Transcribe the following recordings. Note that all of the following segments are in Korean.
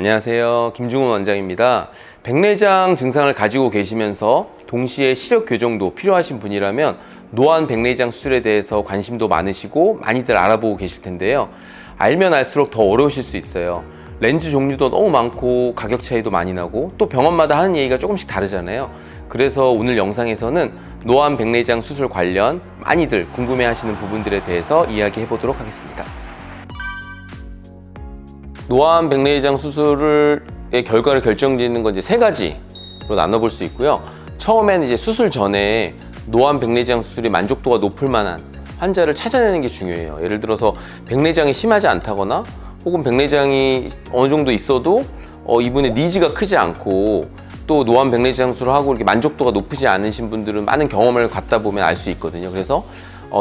안녕하세요. 김중훈 원장입니다. 백내장 증상을 가지고 계시면서 동시에 시력 교정도 필요하신 분이라면 노안 백내장 수술에 대해서 관심도 많으시고 많이들 알아보고 계실 텐데요. 알면 알수록 더 어려우실 수 있어요. 렌즈 종류도 너무 많고 가격 차이도 많이 나고 또 병원마다 하는 얘기가 조금씩 다르잖아요. 그래서 오늘 영상에서는 노안 백내장 수술 관련 많이들 궁금해하시는 부분들에 대해서 이야기해 보도록 하겠습니다. 노안 백내장 수술의 결과를 결정짓는 건 이제 세 가지로 나눠볼 수 있고요. 처음에는 이제 수술 전에 노안 백내장 수술이 만족도가 높을 만한 환자를 찾아내는 게 중요해요. 예를 들어서 백내장이 심하지 않다거나 혹은 백내장이 어느 정도 있어도 이분의 니즈가 크지 않고 또 노안 백내장 수술을 하고 이렇게 만족도가 높으지 않으신 분들은 많은 경험을 갖다 보면 알 수 있거든요. 그래서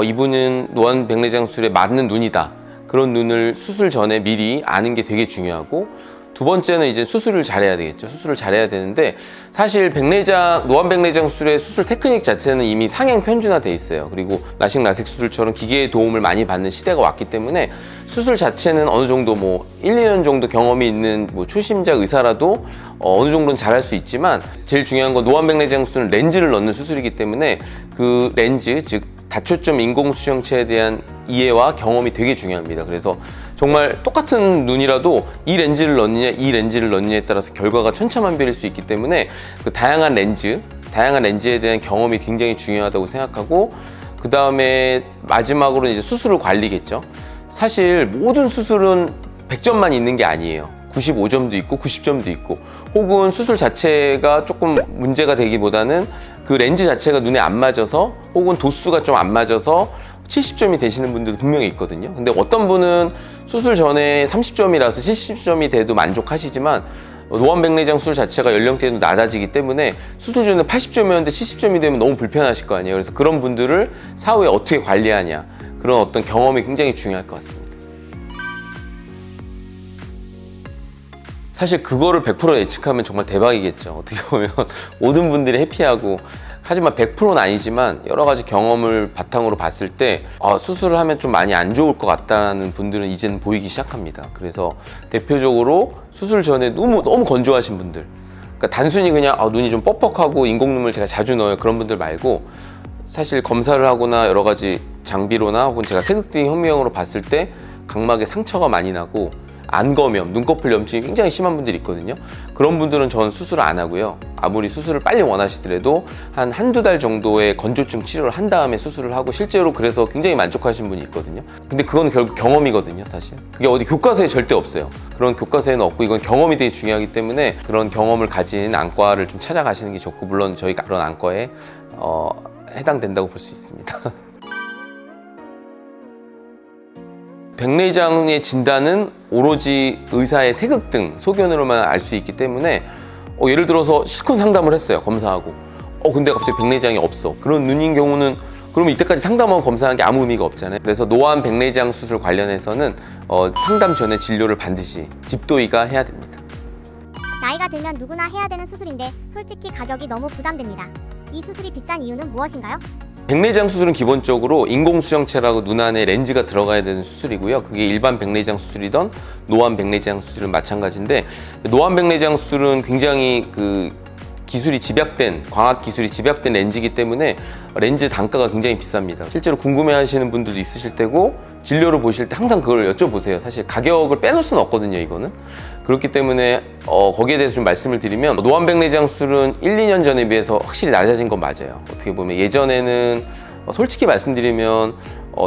이분은 노안 백내장 수술에 맞는 눈이다. 그런 눈을 수술 전에 미리 아는 게 되게 중요하고, 두 번째는 이제 수술을 잘해야 되겠죠. 수술을 잘해야 되는데 사실 노안 백내장 수술의 수술 테크닉 자체는 이미 상향 편준화돼 있어요. 그리고 라식 라섹 수술처럼 기계의 도움을 많이 받는 시대가 왔기 때문에 수술 자체는 어느 정도 1, 2년 정도 경험이 있는 초심자 의사라도 어느 정도는 잘할 수 있지만, 제일 중요한 건 노안 백내장 수술은 렌즈를 넣는 수술이기 때문에 그 렌즈, 즉 다초점 인공수정체에 대한 이해와 경험이 되게 중요합니다. 그래서 정말 똑같은 눈이라도 이 렌즈를 넣느냐 이 렌즈를 넣느냐에 따라서 결과가 천차만별일 수 있기 때문에 그 다양한 렌즈에 대한 경험이 굉장히 중요하다고 생각하고, 그 다음에 마지막으로 이제 수술을 관리겠죠. 사실 모든 수술은 100점만 있는 게 아니에요. 95점도 있고 90점도 있고, 혹은 수술 자체가 조금 문제가 되기보다는 그 렌즈 자체가 눈에 안 맞아서 혹은 도수가 좀 안 맞아서 70점이 되시는 분들도 분명히 있거든요. 근데 어떤 분은 수술 전에 30점이라서 70점이 돼도 만족하시지만 노안 백내장 수술 자체가 연령대도 낮아지기 때문에 수술 전에 80점이었는데 70점이 되면 너무 불편하실 거 아니에요. 그래서 그런 분들을 사후에 어떻게 관리하냐, 그런 어떤 경험이 굉장히 중요할 것 같습니다. 사실 그거를 100% 예측하면 정말 대박이겠죠. 어떻게 보면 모든 분들이 해피하고, 하지만 100%는 아니지만 여러 가지 경험을 바탕으로 봤을 때 수술을 하면 좀 많이 안 좋을 것 같다는 분들은 이제는 보이기 시작합니다. 그래서 대표적으로 수술 전에 너무 건조하신 분들, 그러니까 단순히 그냥 눈이 좀 뻑뻑하고 인공눈물 제가 자주 넣어요, 그런 분들 말고 사실 검사를 하거나 여러 가지 장비로나 혹은 제가 색극등 현미경으로 봤을 때 각막에 상처가 많이 나고 안검염, 눈꺼풀 염증이 굉장히 심한 분들이 있거든요. 그런 분들은 저는 수술을 안 하고요. 아무리 수술을 빨리 원하시더라도 한두 달 정도의 건조증 치료를 한 다음에 수술을 하고, 실제로 그래서 굉장히 만족하신 분이 있거든요. 근데 그건 결국 경험이거든요, 사실. 그게 어디 교과서에 절대 없어요. 그런 교과서에는 없고 이건 경험이 되게 중요하기 때문에 그런 경험을 가진 안과를 좀 찾아가시는 게 좋고, 물론 저희가 그런 안과에 해당된다고 볼 수 있습니다. 백내장의 진단은 오로지 의사의 색극등, 소견으로만 알 수 있기 때문에 예를 들어서 실컷 상담을 했어요, 검사하고. 근데 갑자기 백내장이 없어. 그런 눈인 경우는 그러면 이때까지 상담하고 검사한 게 아무 의미가 없잖아요. 그래서 노안 백내장 수술 관련해서는 상담 전에 진료를 반드시 집도의가 해야 됩니다. 나이가 들면 누구나 해야 되는 수술인데 솔직히 가격이 너무 부담됩니다. 이 수술이 비싼 이유는 무엇인가요? 백내장 수술은 기본적으로 인공수정체라고 눈 안에 렌즈가 들어가야 되는 수술이고요. 그게 일반 백내장 수술이던 노안 백내장 수술은 마찬가지인데, 노안 백내장 수술은 굉장히 광학 기술이 집약된 렌즈이기 때문에 렌즈 단가가 굉장히 비쌉니다. 실제로 궁금해하시는 분들도 있으실 테고, 진료를 보실 때 항상 그걸 여쭤보세요. 사실 가격을 빼놓을 수는 없거든요, 이거는. 그렇기 때문에 거기에 대해서 좀 말씀을 드리면, 노안 백내장 수술은 1, 2년 전에 비해서 확실히 낮아진 건 맞아요. 어떻게 보면 예전에는 솔직히 말씀드리면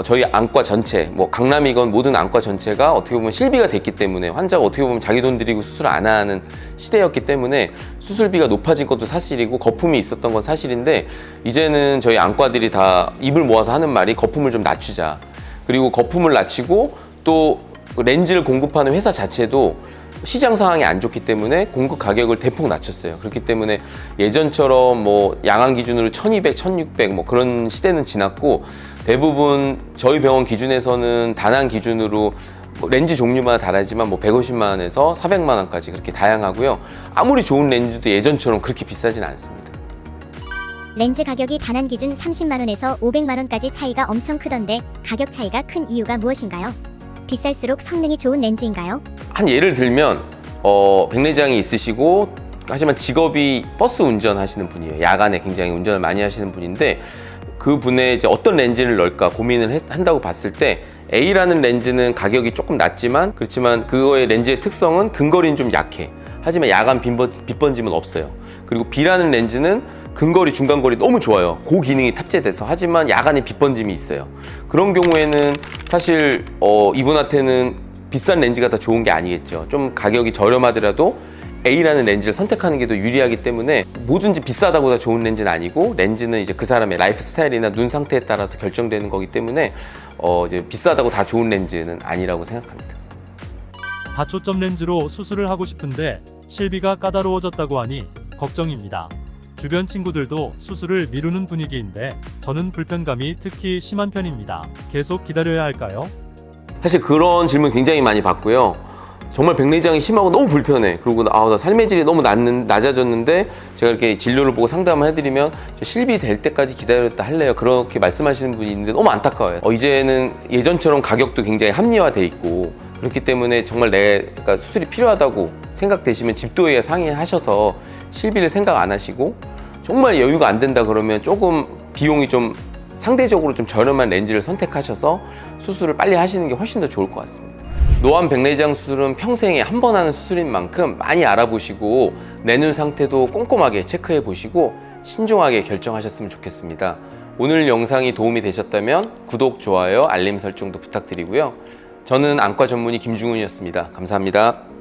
저희 안과 전체, 강남이건 모든 안과 전체가 어떻게 보면 실비가 됐기 때문에 환자가 어떻게 보면 자기 돈 들이고 수술 안 하는 시대였기 때문에 수술비가 높아진 것도 사실이고 거품이 있었던 건 사실인데, 이제는 저희 안과들이 다 입을 모아서 하는 말이 거품을 좀 낮추자. 그리고 거품을 낮추고 또 렌즈를 공급하는 회사 자체도 시장 상황이 안 좋기 때문에 공급 가격을 대폭 낮췄어요. 그렇기 때문에 예전처럼 양안 기준으로 1200, 1600 그런 시대는 지났고, 대부분 저희 병원 기준에서는 단안 기준으로 렌즈 종류마다 다르지만 150만 원에서 400만 원까지 그렇게 다양하고요. 아무리 좋은 렌즈도 예전처럼 그렇게 비싸진 않습니다. 렌즈 가격이 단안 기준 30만 원에서 500만 원까지 차이가 엄청 크던데 가격 차이가 큰 이유가 무엇인가요? 비쌀수록 성능이 좋은 렌즈인가요? 한 예를 들면 백내장이 있으시고 하지만 직업이 버스 운전하시는 분이에요. 야간에 굉장히 운전을 많이 하시는 분인데 그 분의 이제 어떤 렌즈를 넣을까 고민을 한다고 봤을 때 A라는 렌즈는 가격이 조금 낮지만 그렇지만 그거의 렌즈의 특성은 근거리는 좀 약해. 하지만 야간 빛번짐은 없어요. 그리고 B라는 렌즈는 근거리, 중간거리 너무 좋아요. 그 기능이 탑재돼서. 하지만 야간에 빛번짐이 있어요. 그런 경우에는 사실 이분한테는 비싼 렌즈가 더 좋은 게 아니겠죠. 좀 가격이 저렴하더라도 A라는 렌즈를 선택하는 게 더 유리하기 때문에 뭐든지 비싸다고 다 좋은 렌즈는 아니고 렌즈는 이제 그 사람의 라이프 스타일이나 눈 상태에 따라서 결정되는 거기 때문에 이제 비싸다고 다 좋은 렌즈는 아니라고 생각합니다. 다초점 렌즈로 수술을 하고 싶은데 실비가 까다로워졌다고 하니 걱정입니다. 주변 친구들도 수술을 미루는 분위기인데 저는 불편감이 특히 심한 편입니다. 계속 기다려야 할까요? 사실 그런 질문 굉장히 많이 받고요. 정말 백내장이 심하고 너무 불편해. 그리고 나 삶의 질이 너무 낮아졌는데 제가 이렇게 진료를 보고 상담을 해드리면 저 실비 될 때까지 기다렸다 할래요. 그렇게 말씀하시는 분이 있는데 너무 안타까워요. 이제는 예전처럼 가격도 굉장히 합리화돼 있고 그렇기 때문에 정말 내가 수술이 필요하다고 생각되시면 집도에 상의하셔서 실비를 생각 안 하시고 정말 여유가 안 된다 그러면 조금 비용이 좀 상대적으로 좀 저렴한 렌즈를 선택하셔서 수술을 빨리 하시는 게 훨씬 더 좋을 것 같습니다. 노안 백내장 수술은 평생에 한 번 하는 수술인 만큼 많이 알아보시고 내 눈 상태도 꼼꼼하게 체크해 보시고 신중하게 결정하셨으면 좋겠습니다. 오늘 영상이 도움이 되셨다면 구독, 좋아요, 알림 설정도 부탁드리고요. 저는 안과 전문의 김중훈이었습니다. 감사합니다.